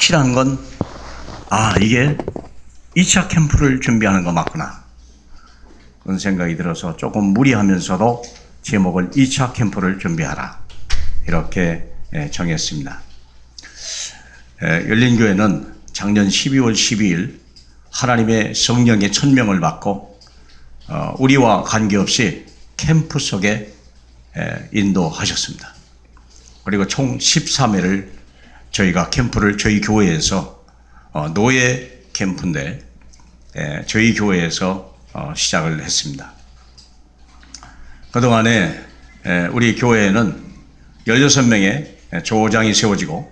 확실한 건, 이게 2차 캠프를 준비하는 거 맞구나, 그런 생각이 들어서 조금 무리하면서도 제목을 2차 캠프를 준비하라, 이렇게 정했습니다. 열린교회는 작년 12월 12일 하나님의 성령의 천명을 받고 우리와 관계없이 캠프 속에 인도하셨습니다. 그리고 총 13회를 저희가 캠프를 저희 교회에서 노예 캠프인데 저희 교회에서 시작을 했습니다. 그동안에 우리 교회에는 16명의 조장이 세워지고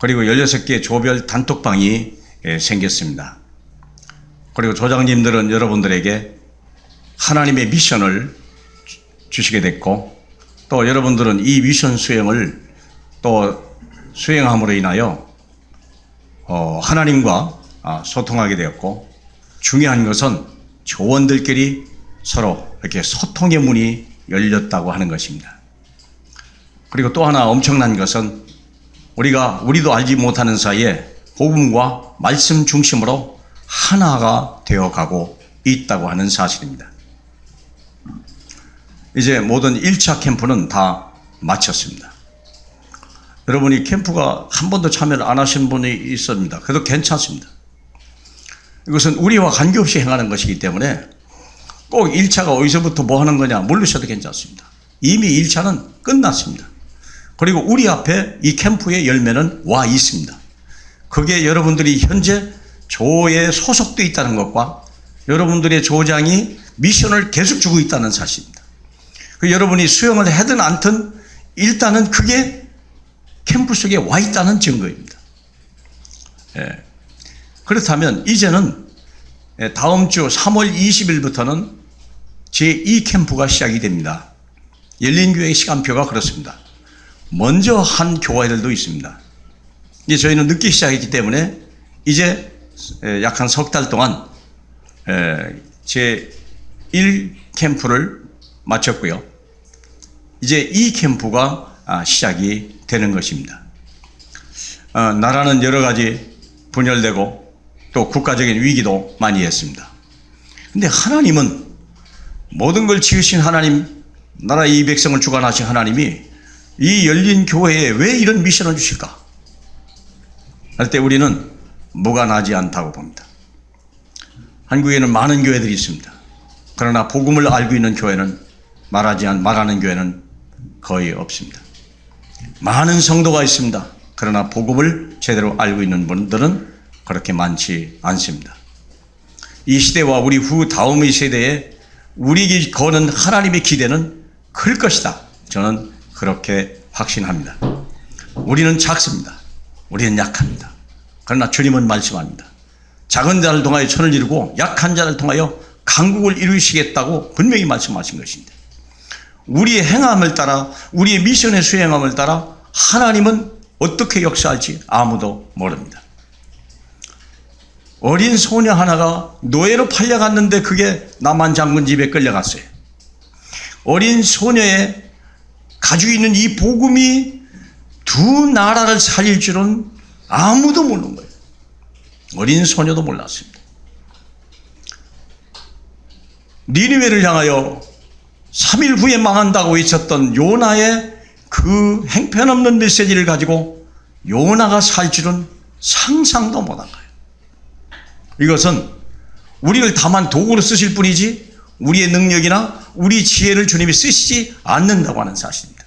그리고 16개의 조별 단톡방이 생겼습니다. 그리고 조장님들은 여러분들에게 하나님의 미션을 주시게 됐고, 또 여러분들은 이 미션 수행을 또 수행함으로 인하여 하나님과 소통하게 되었고, 중요한 것은 조원들끼리 서로 이렇게 소통의 문이 열렸다고 하는 것입니다. 그리고 또 하나 엄청난 것은 우리도 알지 못하는 사이에 복음과 말씀 중심으로 하나가 되어가고 있다고 하는 사실입니다. 이제 모든 1차 캠프는 다 마쳤습니다. 여러분이 캠프가 한 번도 참여를 안 하신 분이 있습니다. 그래도 괜찮습니다. 이것은 우리와 관계없이 행하는 것이기 때문에 꼭 1차가 어디서부터 뭐 하는 거냐 모르셔도 괜찮습니다. 이미 1차는 끝났습니다. 그리고 우리 앞에 이 캠프의 열매는 와 있습니다. 그게 여러분들이 현재 조에 소속되어 있다는 것과 여러분들의 조장이 미션을 계속 주고 있다는 사실입니다. 여러분이 수영을 하든 않든 일단은 그게 캠프 속에 와 있다는 증거입니다. 그렇다면 이제는 다음 주 3월 20일부터는 제2 캠프가 시작이 됩니다. 열린교회의 시간표가 그렇습니다. 먼저 한 교회들도 있습니다. 이제 저희는 늦게 시작했기 때문에 이제 약 한 석 달 동안 제1 캠프를 마쳤고요. 이제 2 캠프가 시작이 되는 것입니다. 나라는 여러 가지 분열되고 또 국가적인 위기도 많이 했습니다. 근데 하나님은 모든 걸 지으신 하나님, 나라 이 백성을 주관하신 하나님이 이 열린 교회에 왜 이런 미션을 주실까? 할 때 우리는 무관하지 않다고 봅니다. 한국에는 많은 교회들이 있습니다. 그러나 복음을 알고 있는 교회는 말하는 교회는 거의 없습니다. 많은 성도가 있습니다. 그러나 복음을 제대로 알고 있는 분들은 그렇게 많지 않습니다. 이 시대와 우리 후 다음의 세대에 우리에게 거는 하나님의 기대는 클 것이다. 저는 그렇게 확신합니다. 우리는 작습니다. 우리는 약합니다. 그러나 주님은 말씀합니다. 작은 자를 통하여 천을 이루고 약한 자를 통하여 강국을 이루시겠다고 분명히 말씀하신 것인데, 우리의 행함을 따라 우리의 미션의 수행함을 따라 하나님은 어떻게 역사할지 아무도 모릅니다. 어린 소녀 하나가 노예로 팔려갔는데 그게 남한 장군 집에 끌려갔어요. 어린 소녀의 가지고 있는 이 복음이 두 나라를 살릴 줄은 아무도 모르는 거예요. 어린 소녀도 몰랐습니다. 니느웨를 향하여 3일 후에 망한다고 외쳤던 요나의 그 행편없는 메시지를 가지고 요나가 살 줄은 상상도 못한 거예요. 이것은 우리를 다만 도구로 쓰실 뿐이지 우리의 능력이나 우리 지혜를 주님이 쓰시지 않는다고 하는 사실입니다.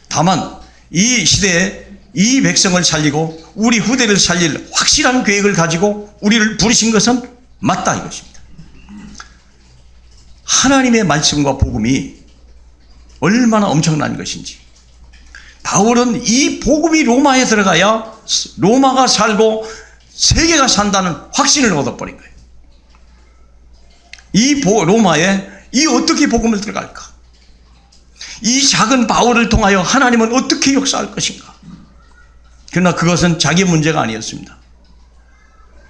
다만 이 시대에 이 백성을 살리고 우리 후대를 살릴 확실한 계획을 가지고 우리를 부르신 것은 맞다 이것입니다. 하나님의 말씀과 복음이 얼마나 엄청난 것인지, 바울은 이 복음이 로마에 들어가야 로마가 살고 세계가 산다는 확신을 얻어버린 거예요. 이 로마에 이 어떻게 복음을 들어갈까? 이 작은 바울을 통하여 하나님은 어떻게 역사할 것인가? 그러나 그것은 자기 문제가 아니었습니다.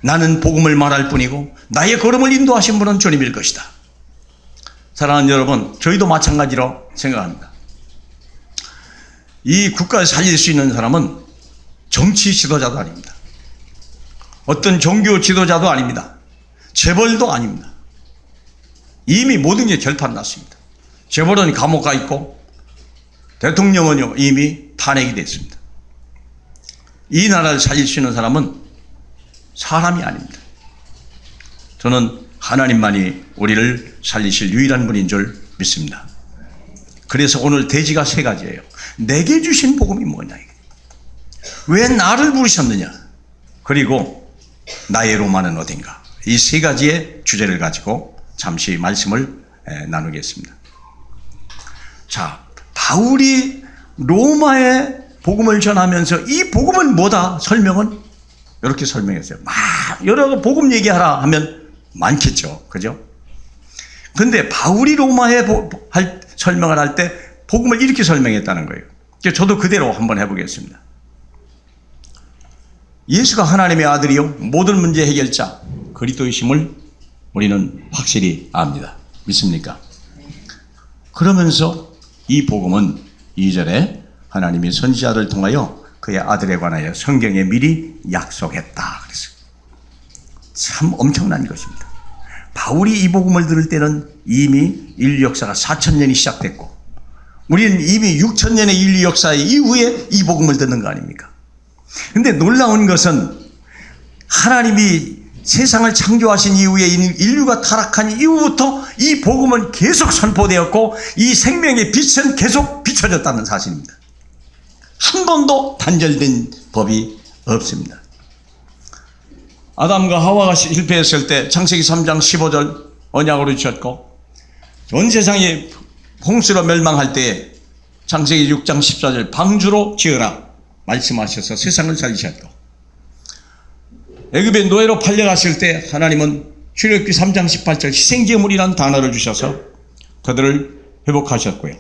나는 복음을 말할 뿐이고 나의 걸음을 인도하신 분은 주님일 것이다. 사랑하는 여러분, 저희도 마찬가지로 생각합니다. 이 국가를 살릴 수 있는 사람은 정치 지도자도 아닙니다. 어떤 종교 지도자도 아닙니다. 재벌도 아닙니다. 이미 모든 게 결판났습니다. 재벌은 감옥 가 있고 대통령은 이미 탄핵이 됐습니다. 이 나라를 살릴 수 있는 사람은 사람이 아닙니다. 저는 하나님만이 우리를 살리실 유일한 분인 줄 믿습니다. 그래서 오늘 대지가 세 가지예요. 내게 주신 복음이 뭐냐, 이게. 왜 나를 부르셨느냐, 그리고 나의 로마는 어딘가. 이 세 가지의 주제를 가지고 잠시 말씀을 나누겠습니다. 자, 바울이 로마에 복음을 전하면서 이 복음은 뭐다? 설명은 이렇게 설명했어요. 막 여러 복음 얘기하라 하면 많겠죠. 그죠? 근데 바울이 로마에 설명을 할 때 복음을 이렇게 설명했다는 거예요. 저도 그대로 한번 해보겠습니다. 예수가 하나님의 아들이요 모든 문제 해결자 그리스도이심을 우리는 확실히 압니다. 믿습니까? 그러면서 이 복음은 2절에 하나님이 선지자를 통하여 그의 아들에 관하여 성경에 미리 약속했다 그랬어요. 참 엄청난 것입니다. 바울이 이 복음을 들을 때는 이미 인류 역사가 4000년이 시작됐고 우리는 이미 6000년의 인류 역사 이후에 이 복음을 듣는 거 아닙니까? 근데 놀라운 것은 하나님이 세상을 창조하신 이후에 인류가 타락한 이후부터 이 복음은 계속 선포되었고 이 생명의 빛은 계속 비춰졌다는 사실입니다. 한 번도 단절된 법이 없습니다. 아담과 하와가 실패했을 때 창세기 3장 15절 언약으로 주셨고 전 세상이 홍수로 멸망할 때 창세기 6장 14절 방주로 지으라 말씀하셔서 세상을 살리셨고 애굽의 노예로 팔려갔을 때 하나님은 출애굽기 3장 18절 희생제물이라는 단어를 주셔서 그들을 회복하셨고요.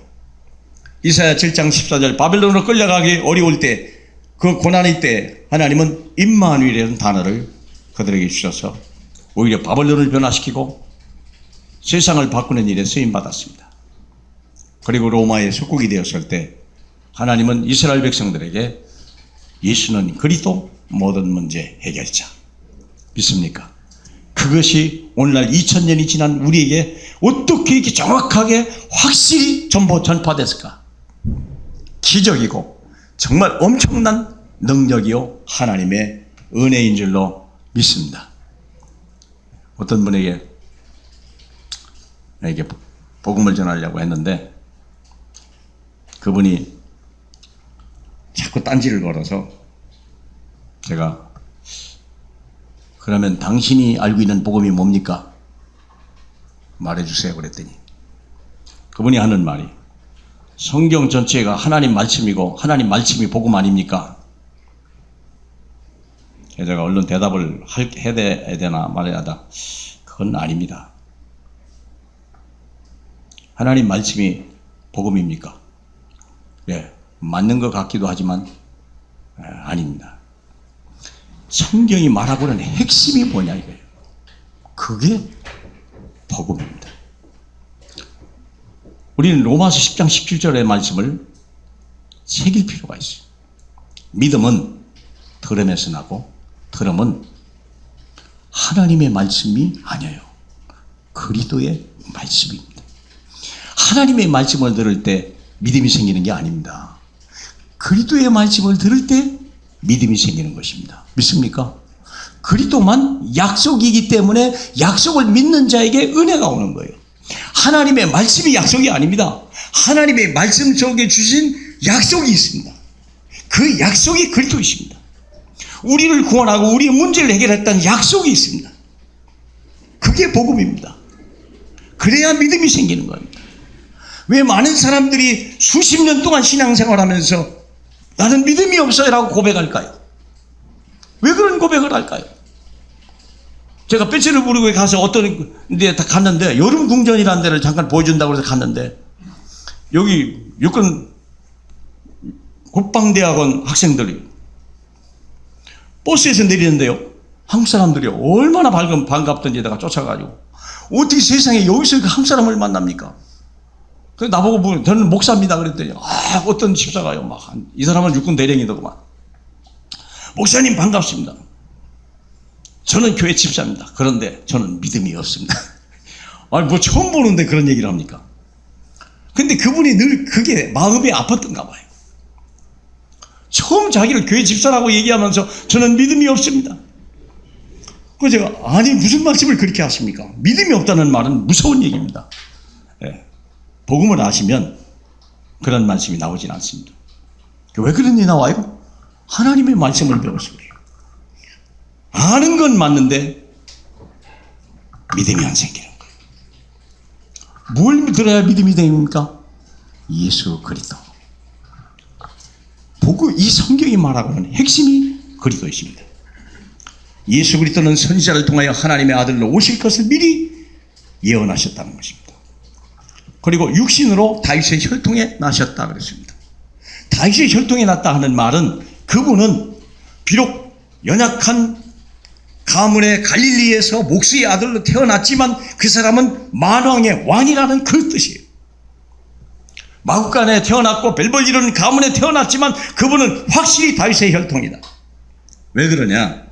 이사야 7장 14절 바벨론으로 끌려가기 어려울 때 그 고난의 때 하나님은 임마누엘이라는 단어를 그들에게 주셔서 오히려 바벨론을 변화시키고 세상을 바꾸는 일에 쓰임받았습니다. 그리고 로마의 속국이 되었을 때 하나님은 이스라엘 백성들에게 예수는 그리스도 모든 문제 해결자 믿습니까? 그것이 오늘날 2000년이 지난 우리에게 어떻게 이렇게 정확하게 확실히 전파됐을까? 기적이고 정말 엄청난 능력이요 하나님의 은혜인 줄로 믿습니다. 어떤 분에게 복음을 전하려고 했는데 그분이 자꾸 딴지를 걸어서 제가 그러면 당신이 알고 있는 복음이 뭡니까? 말해주세요 그랬더니 그분이 하는 말이 성경 전체가 하나님 말씀이고 하나님 말씀이 복음 아닙니까? 제가 얼른 대답을 해야 되나 말해야 하다 그건 아닙니다. 하나님 말씀이 복음입니까? 네, 맞는 것 같기도 하지만 아닙니다. 성경이 말하고 있는 핵심이 뭐냐 이거예요. 그게 복음입니다. 우리는 로마서 10장 17절의 말씀을 새길 필요가 있어요. 믿음은 들음에서 나고 들음은 하나님의 말씀이 아니에요. 그리스도의 말씀입니다. 하나님의 말씀을 들을 때 믿음이 생기는 게 아닙니다. 그리스도의 말씀을 들을 때 믿음이 생기는 것입니다. 믿습니까? 그리스도만 약속이기 때문에 약속을 믿는 자에게 은혜가 오는 거예요. 하나님의 말씀이 약속이 아닙니다. 하나님의 말씀 속에 주신 약속이 있습니다. 그 약속이 그리스도이십니다. 우리를 구원하고 우리의 문제를 해결했다는 약속이 있습니다. 그게 복음입니다. 그래야 믿음이 생기는 겁니다. 왜 많은 사람들이 수십 년 동안 신앙생활하면서 나는 믿음이 없어요 라고 고백할까요? 왜 그런 고백을 할까요? 제가 배치를 부르고 가서 어떤 데 갔는데 여름 궁전이라는 데를 잠깐 보여준다고 해서 갔는데 여기 육군 국방대학원 학생들이 버스에서 내리는데요 한국 사람들이 얼마나 반갑던지다가 쫓아가지고 어떻게 세상에 여기서 한국 사람을 만납니까? 그래서 나보고 저는 목사입니다 그랬더니 어떤 집사가요 막 이 사람은 육군 대령이더구만 목사님 반갑습니다. 저는 교회 집사입니다. 그런데 저는 믿음이 없습니다. 아니, 뭐 처음 보는데 그런 얘기를 합니까? 근데 그분이 늘 그게 마음이 아팠던가 봐요. 처음 자기를 교회 집사라고 얘기하면서 저는 믿음이 없습니다. 그래서 제가 아니 무슨 말씀을 그렇게 하십니까? 믿음이 없다는 말은 무서운 얘기입니다. 예. 복음을 아시면 그런 말씀이 나오진 않습니다. 왜 그런 일이 나와요? 하나님의 말씀을 배워서 그래요. 아는 건 맞는데 믿음이 안 생기는 거예요. 뭘 믿어야 믿음이 됩니까? 예수 그리스도. 이 성경이 말하고 있는 핵심이 그리스도이십니다. 예수 그리스도는 선지자를 통하여 하나님의 아들로 오실 것을 미리 예언하셨다는 것입니다. 그리고 육신으로 다윗의 혈통에 나셨다 그랬습니다. 다윗의 혈통에 났다 하는 말은 그분은 비록 연약한 가문의 갈릴리에서 목수의 아들로 태어났지만 그 사람은 만왕의 왕이라는 그 뜻이에요. 마구간에 태어났고 벨벌 이루는 가문에 태어났지만 그분은 확실히 다윗의 혈통이다. 왜 그러냐?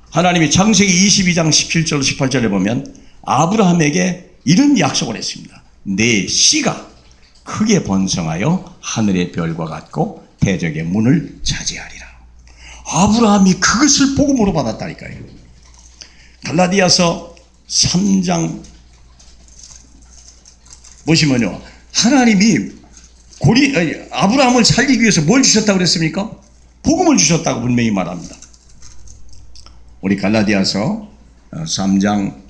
하나님이 창세기 22장 17절 18절에 보면 아브라함에게 이런 약속을 했습니다. 내 씨가 크게 번성하여 하늘의 별과 같고 대적의 문을 차지하리라. 아브라함이 그것을 복음으로 받았다니까요. 갈라디아서 3장 보시면요, 하나님이 아브라함을 살리기 위해서 뭘 주셨다고 그랬습니까? 복음을 주셨다고 분명히 말합니다. 우리 갈라디아서 3장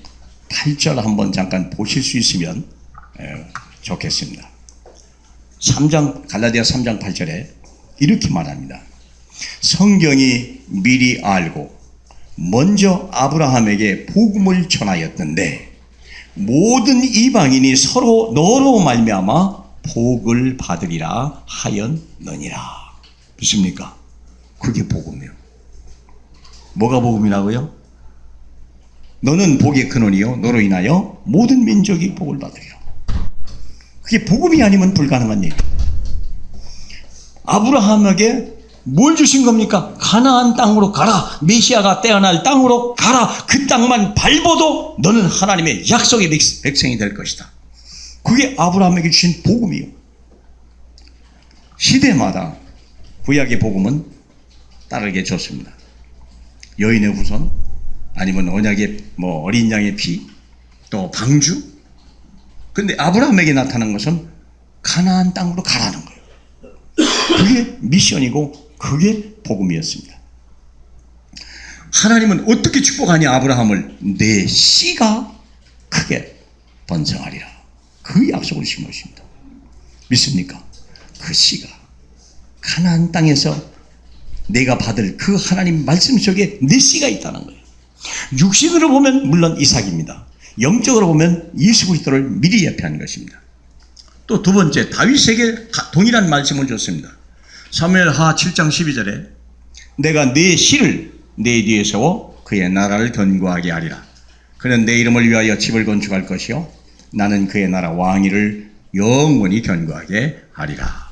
8절 한번 잠깐 보실 수 있으면 좋겠습니다. 갈라디아 3장 8절에 이렇게 말합니다. 성경이 미리 알고 먼저 아브라함에게 복음을 전하였던데 모든 이방인이 서로 너로 말미암아 복을 받으리라 하였느니라. 믿습니까? 그게 복음이에요. 뭐가 복음이라고요? 너는 복의 근원이요 너로 인하여 모든 민족이 복을 받으리라. 그게 복음이 아니면 불가능한 일이에요. 아브라함에게 뭘 주신 겁니까? 가나안 땅으로 가라. 메시아가 태어날 땅으로 가라. 그 땅만 밟아도 너는 하나님의 약속의 백성이 될 것이다. 그게 아브라함에게 주신 복음이에요. 시대마다 구약의 복음은 다르게 좋습니다. 여인의 후손, 아니면 언약의 어린 양의 피, 또 방주. 근데 아브라함에게 나타난 것은 가나안 땅으로 가라는 거예요. 그게 미션이고 그게 복음이었습니다. 하나님은 어떻게 축복하냐 아브라함을? 내 씨가 크게 번성하리라. 그 약속을 주신 것입니다. 믿습니까? 그 씨가 가나안 땅에서 내가 받을 그 하나님 말씀 속에 내 씨가 있다는 거예요. 육신으로 보면 물론 이삭입니다. 영적으로 보면 예수 그리스도를 미리 예표한 것입니다. 또 두 번째, 다윗에게 동일한 말씀을 줬습니다. 사무엘하 7장 12절에 내가 내 씨를 내 뒤에 세워 그의 나라를 견고하게 하리라. 그는 내 이름을 위하여 집을 건축할 것이요 나는 그의 나라 왕위를 영원히 견고하게 하리라.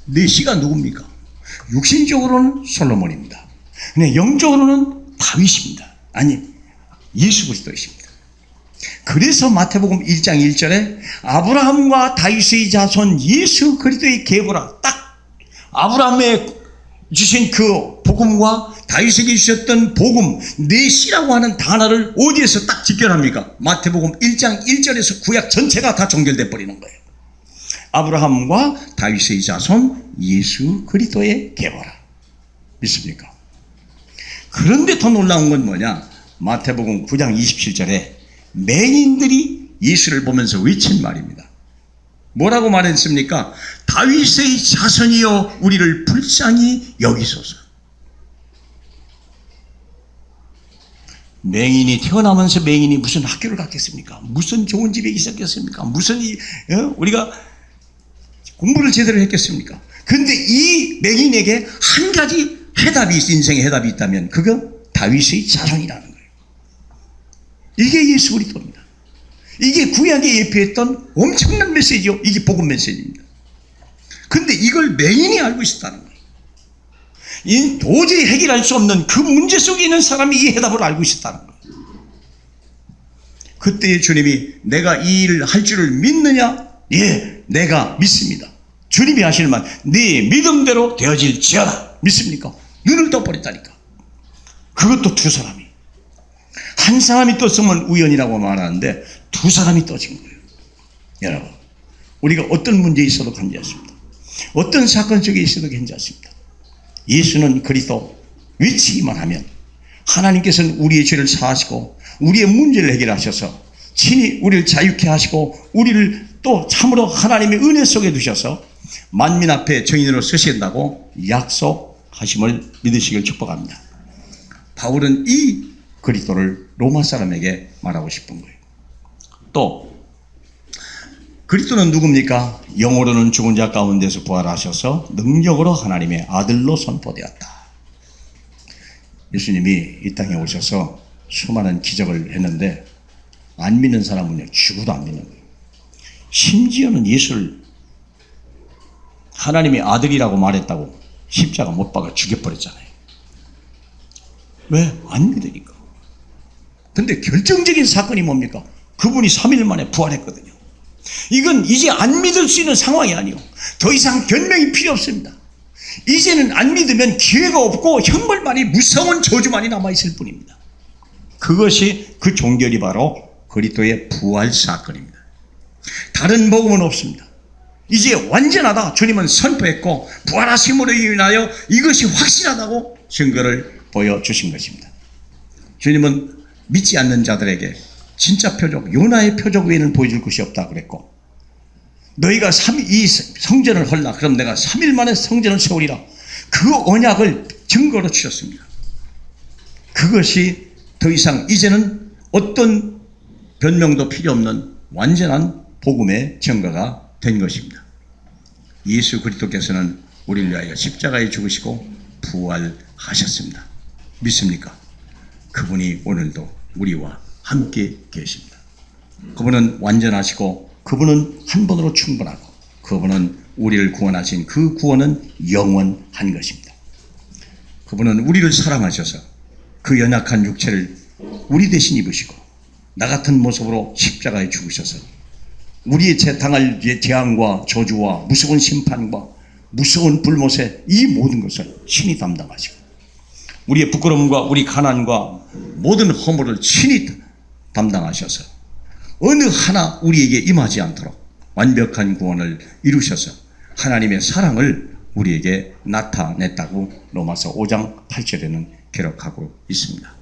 내 씨가 누굽니까? 육신적으로는 솔로몬입니다. 근데 영적으로는 다윗입니다. 아니, 예수 그리스도이십니다. 그래서 마태복음 1장 1절에 아브라함과 다윗의 자손 예수 그리스도의 계보라, 딱 아브라함에 주신 그 복음과 다윗에게 주셨던 복음, 내 씨라고 하는 단어를 어디에서 딱 직결합니까? 마태복음 1장 1절에서 구약 전체가 다 종결돼 버리는 거예요. 아브라함과 다윗의 자손 예수 그리스도의 계보라. 믿습니까? 그런데 더 놀라운 건 뭐냐? 마태복음 9장 27절에 맹인들이 예수를 보면서 외친 말입니다. 뭐라고 말했습니까? 다윗의 자손이여 우리를 불쌍히 여기소서. 맹인이 태어나면서 맹인이 무슨 학교를 갔겠습니까? 무슨 좋은 집에 있었겠습니까? 무슨 우리가 공부를 제대로 했겠습니까? 근데 이 맹인에게 한 가지 해답이 인생의 해답이 있다면 그건 다윗의 자손이라는 거예요. 이게 예수 그리스도입니다. 이게 구약에 예표했던 엄청난 메시지요. 이게 복음 메시지입니다. 근데 이걸 맹인이 알고 있었다는 거예요. 이 도저히 해결할 수 없는 그 문제 속에 있는 사람이 이 해답을 알고 있었다는 거예요. 그때 주님이 내가 이 일을 할 줄을 믿느냐? 예, 내가 믿습니다. 주님이 하시는 말, 네 믿음대로 되어질지어다. 믿습니까? 눈을 떠버렸다니까. 그것도 두 사람이. 한 사람이 떴으면 우연이라고 말하는데 두 사람이 떠진 거예요. 여러분, 우리가 어떤 문제에 있어도 괜찮습니다. 어떤 사건 속에 있어도 괜찮습니다. 예수는 그리스도 외치기만 하면 하나님께서는 우리의 죄를 사하시고 우리의 문제를 해결하셔서 친히 우리를 자유케 하시고 우리를 또 참으로 하나님의 은혜 속에 두셔서 만민 앞에 증인으로 서신다고 약속하심을 믿으시길 축복합니다. 바울은 이 그리스도를 로마 사람에게 말하고 싶은 거예요. 또 그리스도는 누굽니까? 영으로는 죽은 자 가운데서 부활하셔서 능력으로 하나님의 아들로 선포되었다. 예수님이 이 땅에 오셔서 수많은 기적을 했는데 안 믿는 사람은요, 죽어도 안 믿는 거예요. 심지어는 예수를 하나님의 아들이라고 말했다고 십자가 못 박아 죽여버렸잖아요. 왜? 안 믿으니까. 근데 결정적인 사건이 뭡니까? 그분이 3일 만에 부활했거든요. 이건 이제 안 믿을 수 있는 상황이 아니에요. 더 이상 변명이 필요 없습니다. 이제는 안 믿으면 기회가 없고 형벌만이 무서운 저주만이 남아있을 뿐입니다. 그것이 그 종결이 바로 그리스도의 부활 사건입니다. 다른 복음은 없습니다. 이제 완전하다 주님은 선포했고 부활하심으로 인하여 이것이 확실하다고 증거를 보여주신 것입니다. 주님은 믿지 않는 자들에게 진짜 표적, 요나의 표적 외에는 보여줄 것이 없다 그랬고, 너희가 이 성전을 헐라 그럼 내가 3일 만에 성전을 세우리라, 그 언약을 증거로 주셨습니다. 그것이 더 이상 이제는 어떤 변명도 필요 없는 완전한 복음의 증거가 된 것입니다. 예수 그리스도께서는 우리를 위하여 십자가에 죽으시고 부활하셨습니다. 믿습니까? 그분이 오늘도 우리와 함께 계십니다. 그분은 완전하시고 그분은 한 번으로 충분하고 그분은 우리를 구원하신 그 구원은 영원한 것입니다. 그분은 우리를 사랑하셔서 그 연약한 육체를 우리 대신 입으시고 나 같은 모습으로 십자가에 죽으셔서 우리의 당할 재앙과 저주와 무서운 심판과 무서운 불못에 이 모든 것을 친히 담당하시고 우리의 부끄러움과 우리 가난과 모든 허물을 친히 담당하셔서 어느 하나 우리에게 임하지 않도록 완벽한 구원을 이루셔서 하나님의 사랑을 우리에게 나타냈다고 로마서 5장 8절에는 기록하고 있습니다.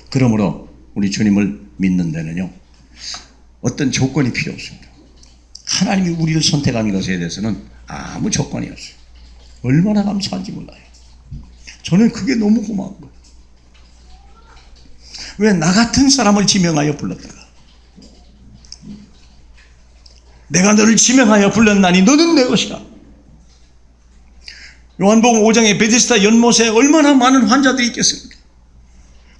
그러므로 우리 주님을 믿는 데는요, 어떤 조건이 필요 없습니다. 하나님이 우리를 선택한 것에 대해서는 아무 조건이 없어요. 얼마나 감사한지 몰라요. 저는 그게 너무 고마운 거예요. 왜 나 같은 사람을 지명하여 불렀다가 내가 너를 지명하여 불렀나니 너는 내 것이라. 요한복음 5장의 베데스다 연못에 얼마나 많은 환자들이 있겠습니까?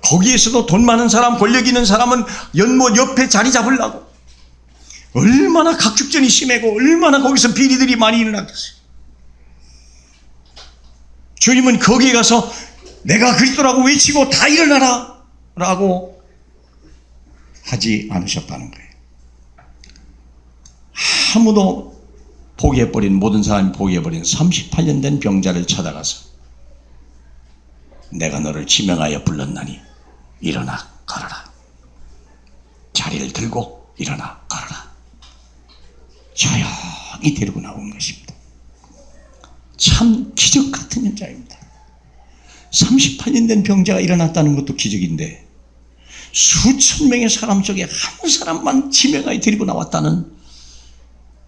거기에서도 돈 많은 사람, 권력 있는 사람은 연못 옆에 자리 잡으려고 얼마나 각축전이 심하고 얼마나 거기서 비리들이 많이 일어났겠어요. 주님은 거기에 가서 내가 그리스도라고 외치고 다 일어나라 라고 하지 않으셨다는 거예요. 아무도 포기해버린, 모든 사람이 포기해버린 38년 된 병자를 찾아가서 내가 너를 지명하여 불렀나니 일어나 걸어라. 자리를 들고 일어나 걸어라. 조용히 데리고 나온 것입니다. 참 기적 같은 현장입니다. 38년 된 병자가 일어났다는 것도 기적인데 수천 명의 사람 속에 한 사람만 지명하여 데리고 나왔다는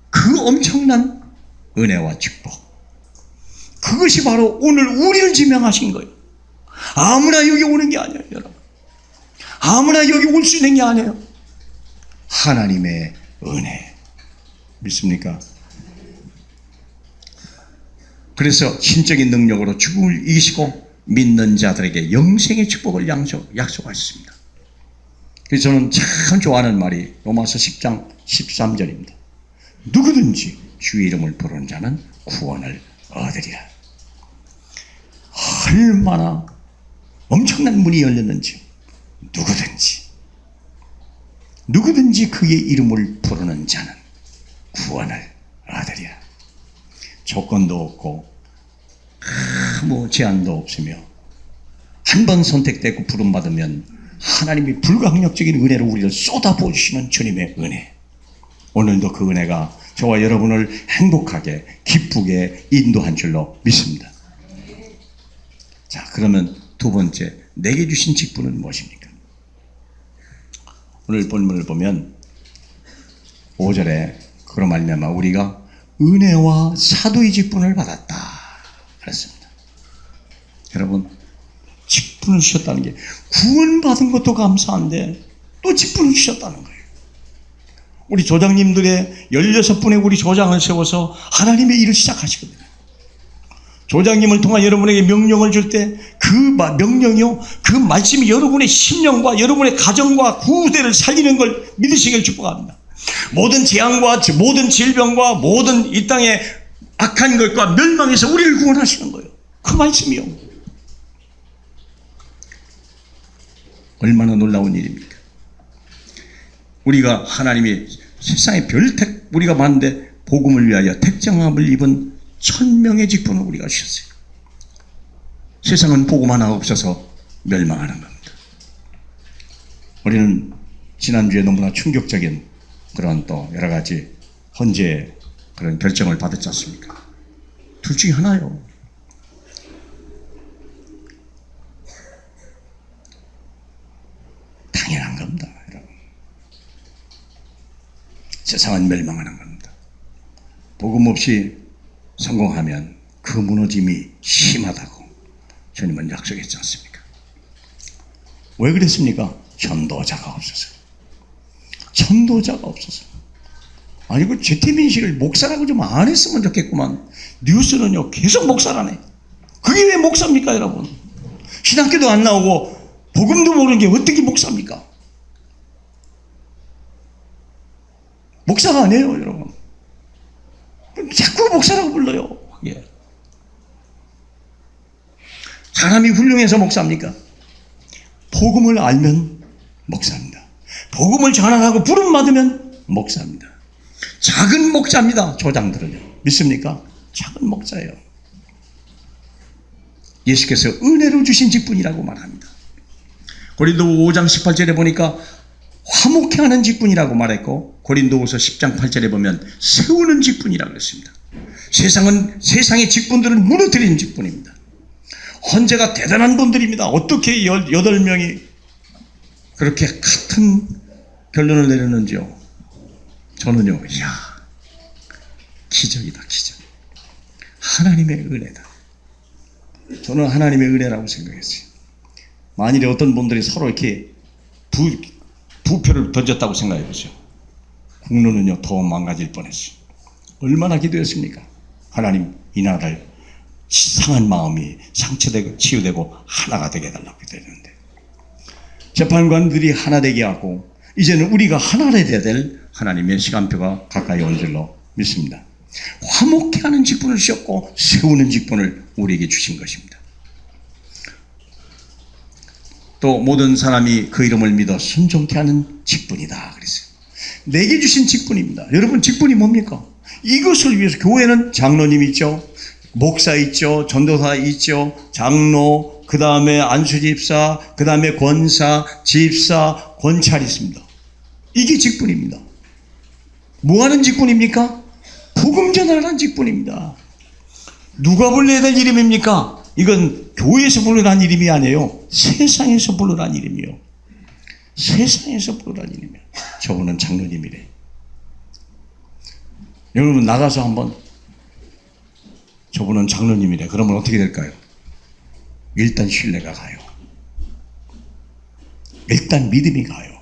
그 엄청난 은혜와 축복, 그것이 바로 오늘 우리를 지명하신 거예요. 아무나 여기 오는 게 아니에요. 여러분, 아무나 여기 올 수 있는 게 아니에요. 하나님의 은혜, 믿습니까? 그래서 신적인 능력으로 죽음을 이기시고 믿는 자들에게 영생의 축복을 약속하셨습니다. 그래서 저는 참 좋아하는 말이 로마서 10장 13절입니다. 누구든지 주의 이름을 부르는 자는 구원을 얻으리라. 얼마나 엄청난 문이 열렸는지 누구든지 그의 이름을 부르는 자는 구원을 얻으리라. 조건도 없고 아무 제한도 없으며 한 번 선택되고 부름받으면 하나님이 불가항력적인 은혜로 우리를 쏟아부으시는 주님의 은혜. 오늘도 그 은혜가 저와 여러분을 행복하게 기쁘게 인도한 줄로 믿습니다. 자, 그러면 두 번째, 내게 주신 직분은 무엇입니까? 오늘 본문을 보면 5절에 그로 말미암아 우리가 은혜와 사도의 직분을 받았다 그랬습니다. 여러분, 직분을 주셨다는 게 구원받은 것도 감사한데 또 직분을 주셨다는 거예요. 우리 조장님들의 16분의 우리 조장을 세워서 하나님의 일을 시작하시거든요. 조장님을 통한 여러분에게 명령을 줄 때 그 명령이요, 그 말씀이 여러분의 심령과 여러분의 가정과 후대를 살리는 걸 믿으시길 축복합니다. 모든 재앙과 모든 질병과 모든 이 땅의 악한 것과 멸망에서 우리를 구원하시는 거예요. 그 말씀이요. 얼마나 놀라운 일입니까? 우리가 하나님이 세상의 우리가 많은데 복음을 위하여 택정함을 입은 1000명의 직분을 우리가 주셨어요. 세상은 복음 하나 없어서 멸망하는 겁니다. 우리는 지난주에 너무나 충격적인 그런 또 여러 가지 헌재 그런 결정을 받았지 않습니까? 둘 중에 하나요. 당연한 겁니다, 여러분. 세상은 멸망하는 겁니다. 복음 없이 성공하면 그 무너짐이 심하다고 주님은 약속했지 않습니까? 왜 그랬습니까? 전도자가 없어서. 아니, 그 최태민 씨를 목사라고 좀 안 했으면 좋겠구만. 뉴스는요, 계속 목사라네. 그게 왜 목사입니까, 여러분? 신학교도 안 나오고 복음도 모르는 게 어떻게 목사입니까? 목사가 아니에요, 여러분. 자꾸 목사라고 불러요. 예. 사람이 훌륭해서 목사입니까? 복음을 알면 목사입니다. 복음을 전하라고 부름 받으면 목사입니다. 작은 목자입니다, 조장들은요. 믿습니까? 작은 목자예요. 예수께서 은혜로 주신 직분이라고 말합니다. 고린도 5장 18절에 보니까 화목해 하는 직분이라고 말했고, 고린도후서 10장 8절에 보면 세우는 직분이라고 했습니다. 세상의 직분들은 무너뜨리는 직분입니다. 헌재가 대단한 분들입니다. 어떻게 8명이 그렇게 같은 결론을 내렸는지요. 저는요, 기적이다, 기적. 하나님의 은혜다. 저는 하나님의 은혜라고 생각했어요. 만일에 어떤 분들이 서로 이렇게 부표를 던졌다고 생각해 보세요. 국론은요, 더 망가질 뻔했어요. 얼마나 기도했습니까? 하나님, 이 나라를 상한 마음이 상처되고 치유되고 하나가 되게 해달라고 기도했는데, 재판관들이 하나 되게 하고 이제는 우리가 하나가 되어야 될 하나님의 시간표가 가까이 온 줄로 믿습니다. 화목해 하는 직분을 주셨고 세우는 직분을 우리에게 주신 것입니다. 또 모든 사람이 그 이름을 믿어 순종케 하는 직분이다 그랬어요. 내게 주신 직분입니다. 여러분, 직분이 뭡니까? 이것을 위해서 교회는 장로님 있죠, 목사 있죠, 전도사 있죠, 장로, 그 다음에 안수집사, 그 다음에 권사, 집사, 권찰이 있습니다. 이게 직분입니다. 뭐 하는 직분입니까? 복음 전하는 직분입니다. 누가 불러야 될 이름입니까? 이건 교회에서 부르라는 이름이 아니에요. 세상에서 부르라는 이름이요. 세상에서 부르라는 이름이요. 저분은 장로님이래. 여러분, 나가서 한번 저분은 장로님이래. 그러면 어떻게 될까요? 일단 신뢰가 가요. 일단 믿음이 가요.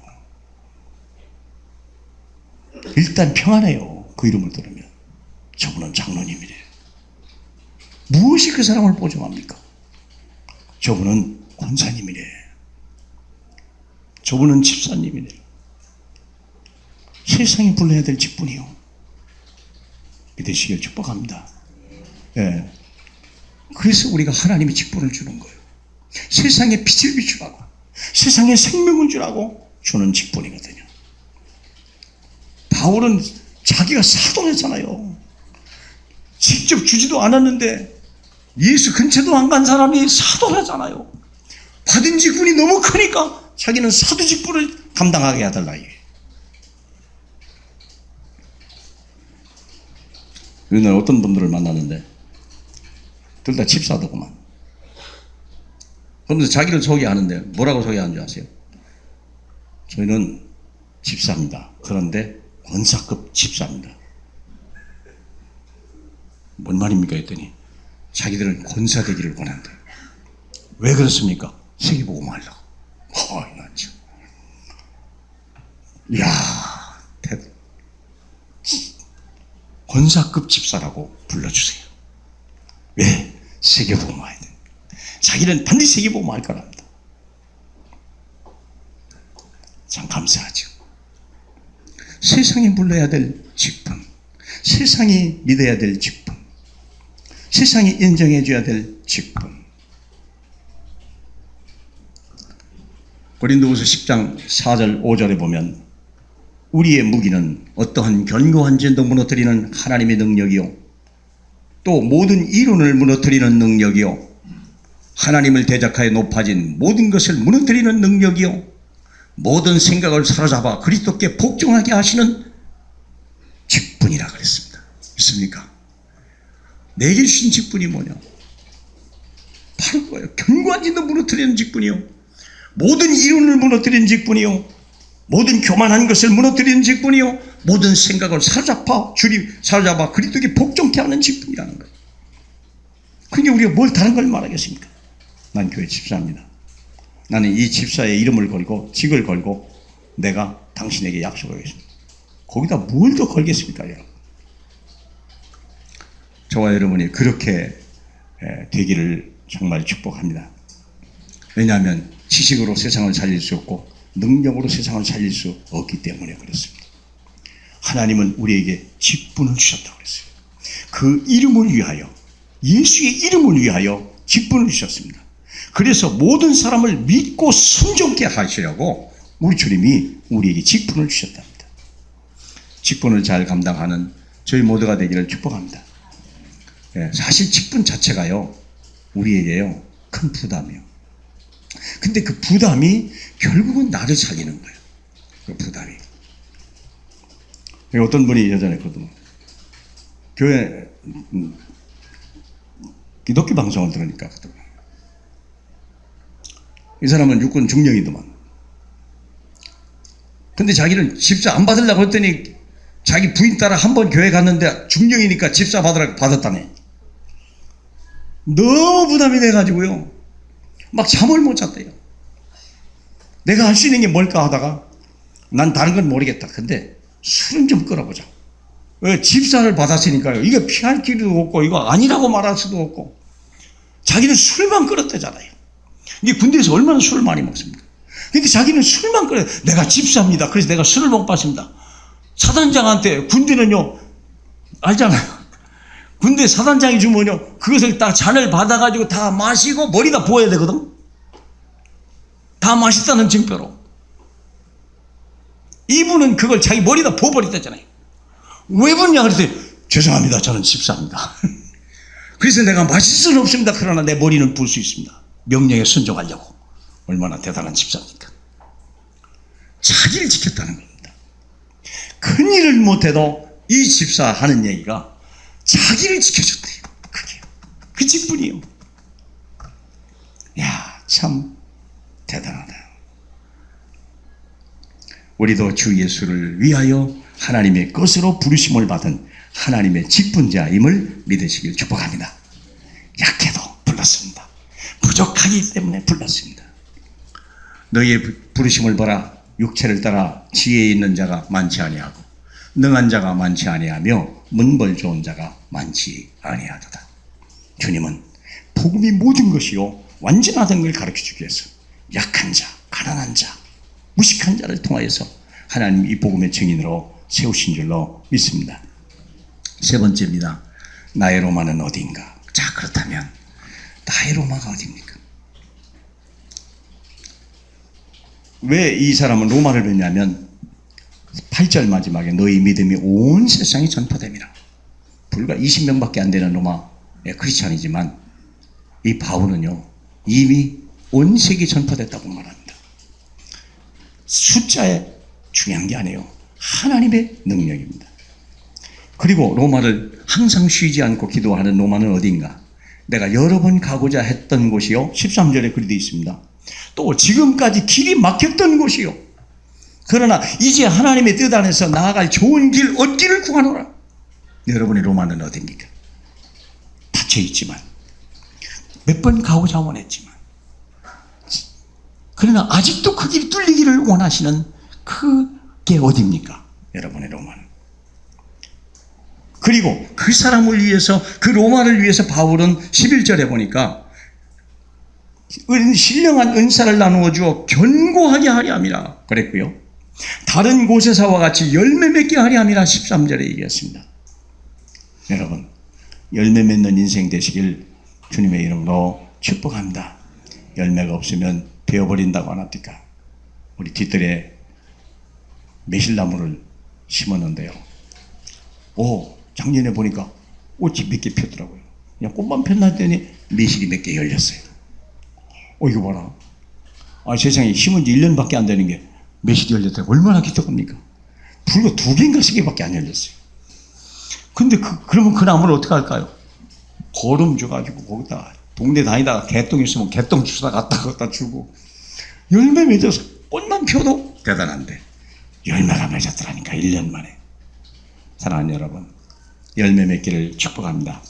일단 평안해요. 그 이름을 들으면. 저분은 장로님이래. 무엇이 그 사람을 보정합니까? 저분은 권사님이래. 저분은 집사님이래. 세상이 불러야 될 직분이요. 믿으시길 축복합니다. 예. 그래서 우리가 하나님의 직분을 주는 거예요. 세상에 빛을 비추라고, 세상에 생명을 주라고 주는 직분이거든요. 바울은 자기가 사도였잖아요. 직접 주지도 않았는데 예수 근처도 안 간 사람이 사도라잖아요. 받은 직분이 너무 크니까 자기는 사도 직분을 감당하게 해달라. 어느 날 어떤 분들을 만났는데 둘 다 집사더구만. 그러면서 자기를 소개하는데 뭐라고 소개하는 줄 아세요? 저희는 집사입니다. 그런데 권사급 집사입니다. 뭔 말입니까? 했더니 자기들은 권사 되기를 원한대. 왜 그렇습니까? 세계복음 하려고. 나 참. 이야, 권사급 집사라고 불러주세요. 왜? 세계복음 해야 돼. 자기는 반드시 세계복음 할 거랍니다. 참 감사하죠. 세상이 물러야 될 직분, 세상이 믿어야 될 직분, 세상이 인정해줘야 될 직분. 고린도후서 10장 4절 5절에 보면 우리의 무기는 어떠한 견고한 진도 무너뜨리는 하나님의 능력이요, 또 모든 이론을 무너뜨리는 능력이요, 하나님을 대적하여 높아진 모든 것을 무너뜨리는 능력이요, 모든 생각을 사로잡아 그리스도께 복종하게 하시는 직분이라 그랬습니다. 믿습니까? 내게 주신 직분이 뭐냐? 바로 그거예요. 견고한 진도 무너뜨리는 직분이요, 모든 이론을 무너뜨리는 직분이요, 모든 교만한 것을 무너뜨리는 직분이요, 모든 생각을 사로잡아 그리스도께 복종케 하는 직분이라는 거예요. 그러니까 우리가 뭘 다른 걸 말하겠습니까? 난 교회 집사입니다. 나는 이 집사의 이름을 걸고 직을 걸고 내가 당신에게 약속하겠습니다. 거기다 뭘 더 걸겠습니까, 여러분? 저와 여러분이 그렇게 되기를 정말 축복합니다. 왜냐하면 지식으로 세상을 살릴 수 없고 능력으로 세상을 살릴 수 없기 때문에 그렇습니다. 하나님은 우리에게 직분을 주셨다고 그랬어요. 그 이름을 위하여, 예수의 이름을 위하여 직분을 주셨습니다. 그래서 모든 사람을 믿고 순종케 하시려고 우리 주님이 우리에게 직분을 주셨답니다. 직분을 잘 감당하는 저희 모두가 되기를 축복합니다. 사실 직분 자체가요, 우리에게요, 큰 부담이에요. 근데 그 부담이 결국은 나를 살리는 거예요. 그 부담이. 어떤 분이 예전에 그러더라고요. 교회 기독교 방송을 들으니까 그러더라고요. 이 사람은 육군 중령이더만. 근데 자기는 집사 안 받으려고 했더니 자기 부인 따라 한 번 교회 갔는데 중령이니까 집사 받으라고 받았다네. 너무 부담이 돼가지고요, 막 잠을 못 잤대요. 내가 할 수 있는 게 뭘까 하다가 난 다른 건 모르겠다. 근데 술은 좀 끌어보자. 왜? 집사를 받았으니까요. 이게 피할 길도 없고 이거 아니라고 말할 수도 없고. 자기는 술만 끌었대잖아요. 이게 군대에서 얼마나 술을 많이 먹습니까? 근데 자기는 술만 끌어요. 내가 집사입니다. 그래서 내가 술을 못 마십니다. 사단장한테, 군대는요, 알잖아요. 군대 사단장이 주면요, 그것을 다 잔을 받아가지고 다 마시고 머리다 부어야 되거든. 다 마셨다는 증표로. 이분은 그걸 자기 머리다 부어버렸다잖아요. 왜 부냐 그랬더니 죄송합니다. 저는 집사입니다. 그래서 내가 마실 수는 없습니다. 그러나 내 머리는 부을 수 있습니다. 명령에 순종하려고. 얼마나 대단한 집사입니까? 자기를 지켰다는 겁니다. 큰 일을 못해도 이 집사 하는 얘기가 자기를 지켜줬대요. 그게 그 직분이에요. 야, 참 대단하다. 우리도 주 예수를 위하여 하나님의 것으로 부르심을 받은 하나님의 직분자임을 믿으시길 축복합니다. 약해도 불렀습니다. 부족하기 때문에 불렀습니다. 너희의 부르심을 보라. 육체를 따라 지혜 있는 자가 많지 아니하고 능한 자가 많지 아니하며 문벌 좋은 자가 많지 아니하도다. 주님은 복음이 모든 것이요 완전하다는 걸 가르쳐주기 위해서 약한 자, 가난한 자, 무식한 자를 통하여서 하나님 이 복음의 증인으로 세우신 줄로 믿습니다. 세 번째입니다. 나의 로마는 어디인가? 자, 그렇다면 나의 로마가 어디입니까? 왜 이 사람은 로마를 배냐면 8절 마지막에 너희 믿음이 온 세상에 전파됩니다. 불과 20명밖에 안 되는 로마의 크리스찬이지만 이 바울은요 이미 온 세계에 전파됐다고 말합니다. 숫자에 중요한 게 아니에요. 하나님의 능력입니다. 그리고 로마를 항상 쉬지 않고 기도하는 로마는 어디인가? 내가 여러 번 가고자 했던 곳이요. 13절에 그리 되어 있습니다. 또 지금까지 길이 막혔던 곳이요. 그러나 이제 하나님의 뜻 안에서 나아갈 좋은 길 얻기를 구하노라. 여러분의 로마는 어디입니까? 닫혀있지만 몇 번 가고자 원했지만 그러나 아직도 그 길이 뚫리기를 원하시는 그게 어디입니까? 여러분의 로마는. 그리고 그 사람을 위해서 그 로마를 위해서 바울은 11절에 보니까 신령한 은사를 나누어 주어 견고하게 하려 함이라 그랬고요. 다른 곳에서와 같이 열매 맺게 하려 함이라 13절에 얘기했습니다. 여러분 열매 맺는 인생 되시길 주님의 이름으로 축복합니다. 열매가 없으면 베어버린다고 안 합니까? 우리 뒤뜰에 매실나무를 심었는데요. 작년에 보니까 꽃이 몇 개 폈더라고요. 그냥 꽃만 폈더니 매실이 몇 개 열렸어요. 이거 봐라. 세상에 심은 지 1년밖에 안 되는 게 매실이 열렸다고 얼마나 기특합니까? 불과 2개인가 3개밖에 안 열렸어요. 근데 그러면 그 나무를 어떻게 할까요? 거름 줘가지고 거기다 동네 다니다가 개똥 있으면 개똥 주다 갖다 주고 열매 맺어서 꽃만 펴도 대단한데 열매가 맺었더라니까 1년 만에. 사랑하는 여러분 열매 맺기를 축복합니다.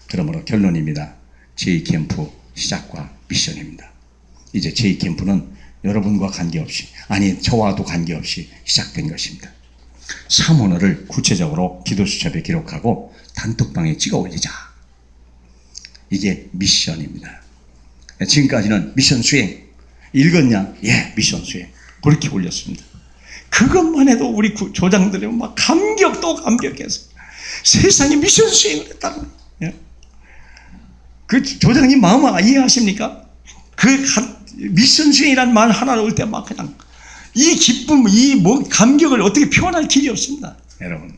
그러므로 결론입니다. J캠프 시작과 미션입니다. 이제 J캠프는 여러분과 관계없이 저와도 관계없이 시작된 것입니다. 사문어를 구체적으로 기도수첩에 기록하고 단톡방에 찍어 올리자. 이게 미션입니다. 지금까지는 미션 수행. 읽었냐? 예, 미션 수행. 그렇게 올렸습니다. 그것만 해도 우리 조장들이 막 감격해서 세상에 미션 수행을 했다고. 그 조장님 마음을 이해하십니까? 미션 수행이라는 말 하나 나올 때 막 그냥 이 기쁨, 감격을 어떻게 표현할 길이 없습니다. 여러분.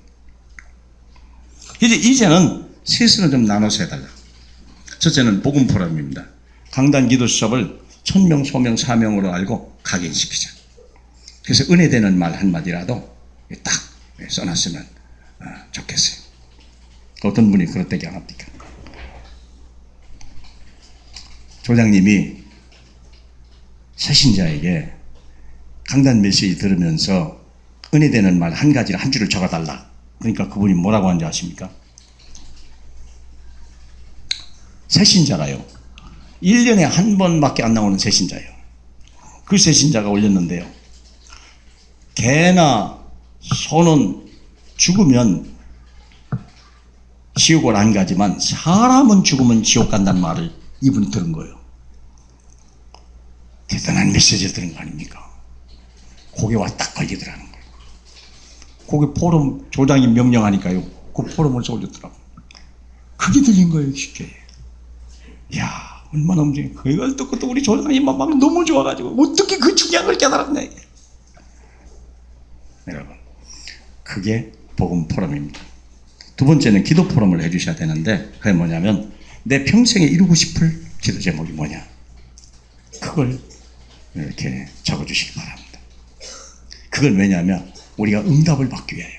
이제는 셋으로 좀 나눠서 해달라. 첫째는 복음 포럼입니다. 강단 기도 수업을 1000명, 소명, 사명으로 알고 각인시키자. 그래서 은혜되는 말 한마디라도 딱 써놨으면 좋겠어요. 어떤 분이 그렇다기 안 합니까? 조장님이 새신자에게 강단 메시지 들으면서 은혜되는 말 한 가지를 한 줄을 적어달라. 그러니까 그분이 뭐라고 하는지 아십니까? 새신자가요 1년에 한 번밖에 안 나오는 새신자예요. 그 새신자가 올렸는데요, 개나 소는 죽으면 지옥을 안 가지만 사람은 죽으면 지옥 간다는 말을 이분이 들은 거예요. 대단한 메시지를 들은 거 아닙니까? 거기에 와 딱 걸리더라는 거예요. 거기 포럼 조장이 명령하니까요, 그 포럼을 올렸더라고요. 그게 들린 거예요, 쉽게. 이야, 얼마나 움직여. 그걸 듣고 우리 조장이 막 너무 좋아가지고 어떻게 그 중요한 걸 깨달았냐. 여러분, 그게 복음 포럼입니다. 두 번째는 기도 포럼을 해주셔야 되는데, 그게 뭐냐면 내 평생에 이루고 싶을 기도 제목이 뭐냐, 그걸 이렇게 적어주시기 바랍니다. 그건 왜냐하면 우리가 응답을 받기 위하여,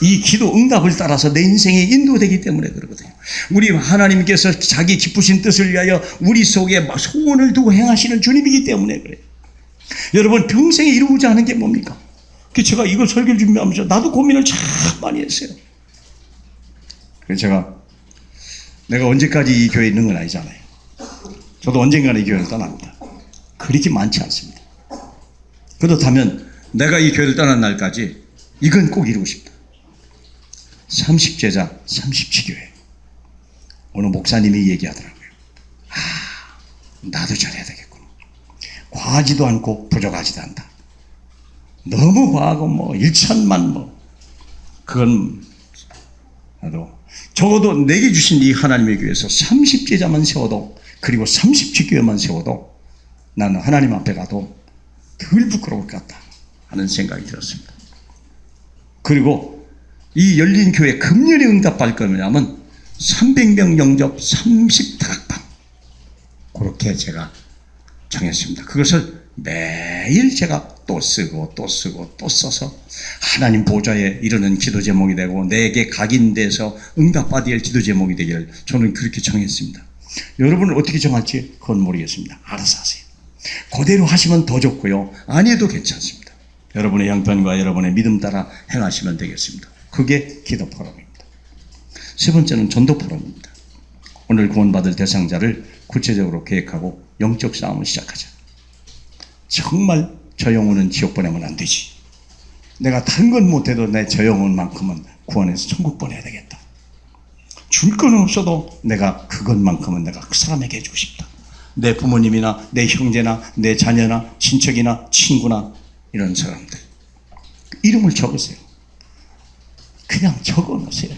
이 기도 응답을 따라서 내 인생이 인도되기 때문에 그러거든요. 우리 하나님께서 자기 기쁘신 뜻을 위하여 우리 속에 소원을 두고 행하시는 주님이기 때문에 그래요. 여러분, 평생에 이루고자 하는 게 뭡니까? 제가 이걸 설교를 준비하면서 나도 고민을 참 많이 했어요. 그래서 내가 언제까지 이 교회에 있는 건 아니잖아요. 저도 언젠가는 이 교회를 떠납니다. 그렇게 많지 않습니다. 그렇다면 내가 이 교회를 떠난 날까지 이건 꼭 이루고 싶다. 30제자 37교회. 어느 목사님이 얘기하더라고요. 나도 저래야 되겠구나. 과하지도 않고 부족하지도 않다. 너무 과하고 1천만 그건 나도 적어도 내게 주신 이 하나님의 교회에서 30제자만 세워도, 그리고 30지교회만 세워도 나는 하나님 앞에 가도 덜 부끄러울 것 같다 하는 생각이 들었습니다. 그리고 이 열린 교회 금년에 응답할 거냐면 300명 영접 30다락방, 그렇게 제가 정했습니다. 그것을 매일 제가 또 쓰고 또 쓰고 또 써서 하나님 보좌에 이르는 기도 제목이 되고 내게 각인돼서 응답받아야 할 기도 제목이 되기를 저는 그렇게 정했습니다. 여러분은 어떻게 정할지 그건 모르겠습니다. 알아서 하세요. 그대로 하시면 더 좋고요, 안 해도 괜찮습니다. 여러분의 형편과 여러분의 믿음 따라 행하시면 되겠습니다. 그게 기도 포럼입니다. 세 번째는 전도 포럼입니다. 오늘 구원받을 대상자를 구체적으로 계획하고 영적 싸움을 시작하자. 정말 저 영혼은 지옥 보내면 안 되지. 내가 다른 건 못해도 내 저 영혼만큼은 구원해서 천국 보내야 되겠다. 줄 건 없어도 내가 그것만큼은 내가 그 사람에게 해주고 싶다. 내 부모님이나 내 형제나 내 자녀나 친척이나 친구나 이런 사람들 이름을 적으세요. 그냥 적어 놓으세요.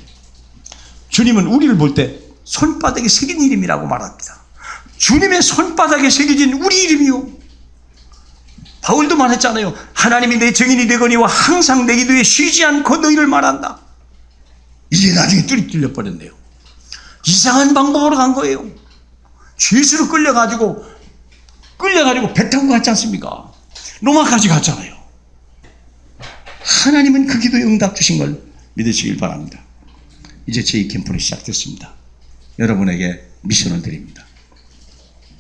주님은 우리를 볼 때 손바닥에 새긴 이름이라고 말합니다. 주님의 손바닥에 새겨진 우리 이름이요. 바울도 말했잖아요. 하나님이 내 증인이 되거니와 항상 내 기도에 쉬지 않고 너희를 말한다. 이게 나중에 뚫이 뚫려버렸네요. 이상한 방법으로 간 거예요. 죄수로 끌려가지고 배 타고 갔지 않습니까? 로마까지 갔잖아요. 하나님은 그 기도에 응답 주신 걸 믿으시길 바랍니다. 이제 제2 캠프는 시작됐습니다. 여러분에게 미션을 드립니다.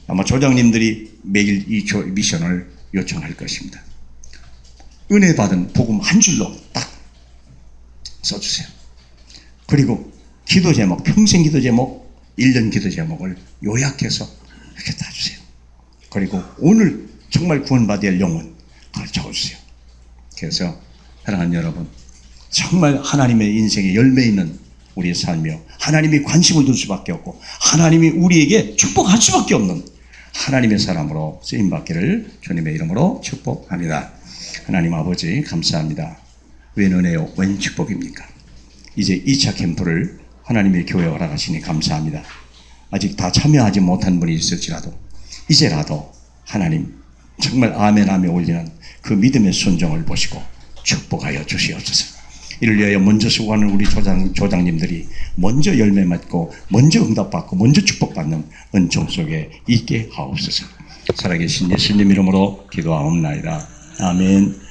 아마 조장님들이 매일 이 미션을 요청할 것입니다. 은혜 받은 복음 한 줄로 딱 써주세요. 그리고 기도 제목, 평생 기도 제목, 1년 기도 제목을 요약해서 이렇게 다 주세요. 그리고 오늘 정말 구원받아야 할 영혼, 그걸 적어주세요. 그래서 사랑하는 여러분, 정말 하나님의 인생에 열매 있는 우리의 삶이요, 하나님이 관심을 둘 수밖에 없고 하나님이 우리에게 축복할 수밖에 없는 하나님의 사람으로 쓰임받기를 주님의 이름으로 축복합니다. 하나님 아버지 감사합니다. 웬 은혜요, 웬 축복입니까? 이제 2차 캠프를 하나님의 교회에 허락하시니 감사합니다. 아직 다 참여하지 못한 분이 있을지라도 이제라도 하나님 정말 아멘 아멘 올리는 그 믿음의 순종을 보시고 축복하여 주시옵소서. 이를 위하여 먼저 수고하는 우리 조장님들이 먼저 열매 맺고 먼저 응답받고 먼저 축복받는 은총 속에 있게 하옵소서. 살아계신 예수님 이름으로 기도하옵나이다. 아멘.